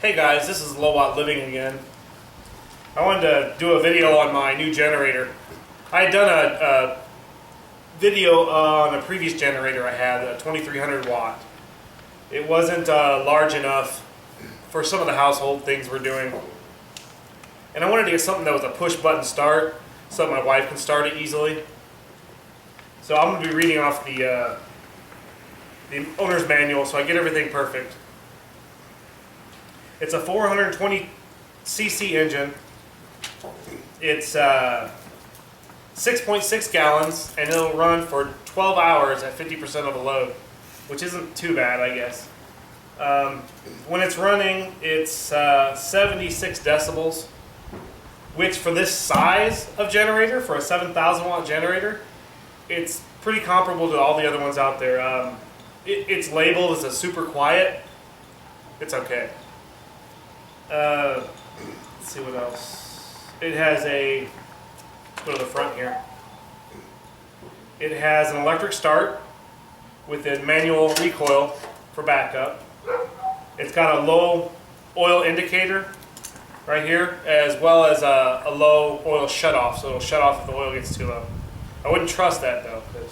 Hey guys, this is Low Watt Living again. I wanted to do a video on my new generator. I had done a video on a previous generator I had, a 2300 watt. It wasn't large enough for some of the household things we're doing. And I wanted to get something that was a push button start so that my wife can start it easily. So I'm going to be reading off the owner's manual so I get everything perfect. It's a 420cc engine. It's 6.6 gallons, and it'll run for 12 hours at 50% of the load, which isn't too bad, I guess. When it's running, it's 76 decibels, which for this size of generator, for a 7,000 watt generator, it's pretty comparable to all the other ones out there. It's labeled as a super quiet. It's okay. Let's see what else. It has a, let's go to the front here. It has an electric start with a manual recoil for backup. It's got a low oil indicator right here, as well as a low oil shutoff, so it'll shut off if the oil gets too low. I wouldn't trust that though, because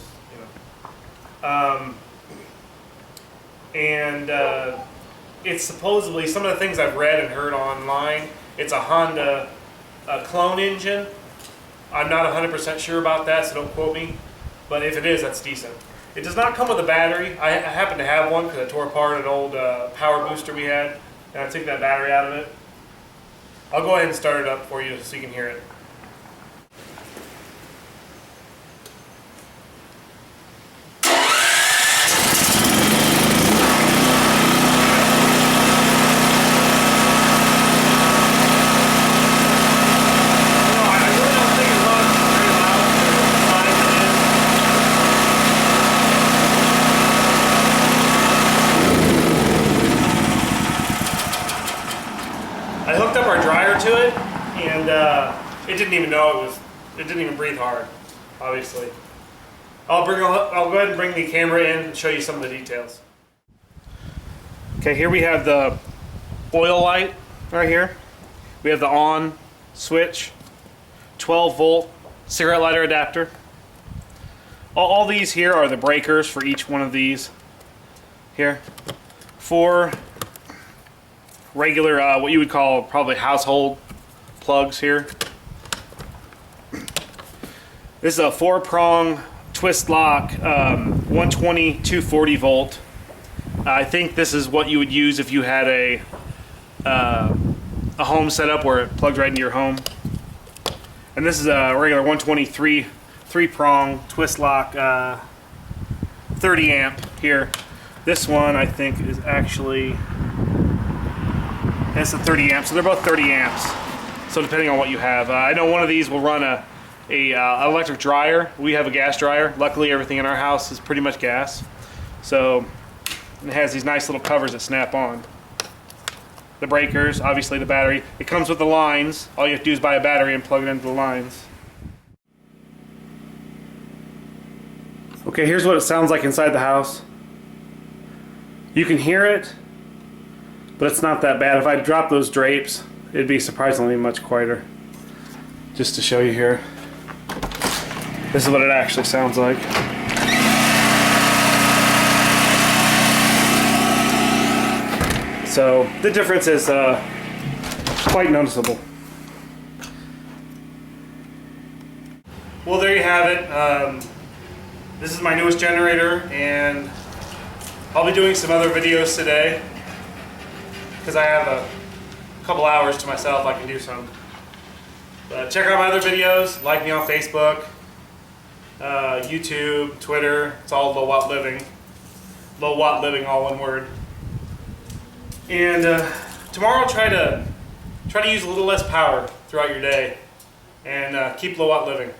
it's supposedly, some of the things I've read and heard online, it's a Honda clone engine. I'm not 100% sure about that, so don't quote me. But if it is, that's decent. It does not come with a battery. I happen to have one because I tore apart an old power booster we had, and I took that battery out of it. I'll go ahead and start it up for you so you can hear it. I hooked up our dryer to it, and it didn't even know it didn't even breathe hard, obviously. I'll go ahead and bring the camera in and show you some of the details. Okay, here we have the oil light right here. We have the on switch, 12 volt cigarette lighter adapter. All these here are the breakers for each one of these here. 4 regular, what you would call probably household plugs here. This is a 4-prong twist lock, 120, 240 volt. I think this is what you would use if you had a home setup where it plugs right into your home. And this is a regular 123 3-prong twist lock, 30 amp here. This one I think is actually, it's a 30 amps, so they're both 30 amps. So depending on what you have, I know one of these will run an electric dryer. We have a gas dryer. Luckily, everything in our house is pretty much gas. So it has these nice little covers that snap on. The breakers, obviously the battery. It comes with the lines. All you have to do is buy a battery and plug it into the lines. Okay, here's what it sounds like inside the house. You can hear it, but it's not that bad. If I drop those drapes, it'd be surprisingly much quieter. Just to show you here. This is what it actually sounds like. So the difference is quite noticeable. Well, there you have it. This is my newest generator, and I'll be doing some other videos today. Because I have a couple hours to myself, I can do some. But check out my other videos, like me on Facebook, YouTube, Twitter. It's all Low Watt Living. Low Watt Living, all one word. And tomorrow I'll try to use a little less power throughout your day and keep Low Watt Living.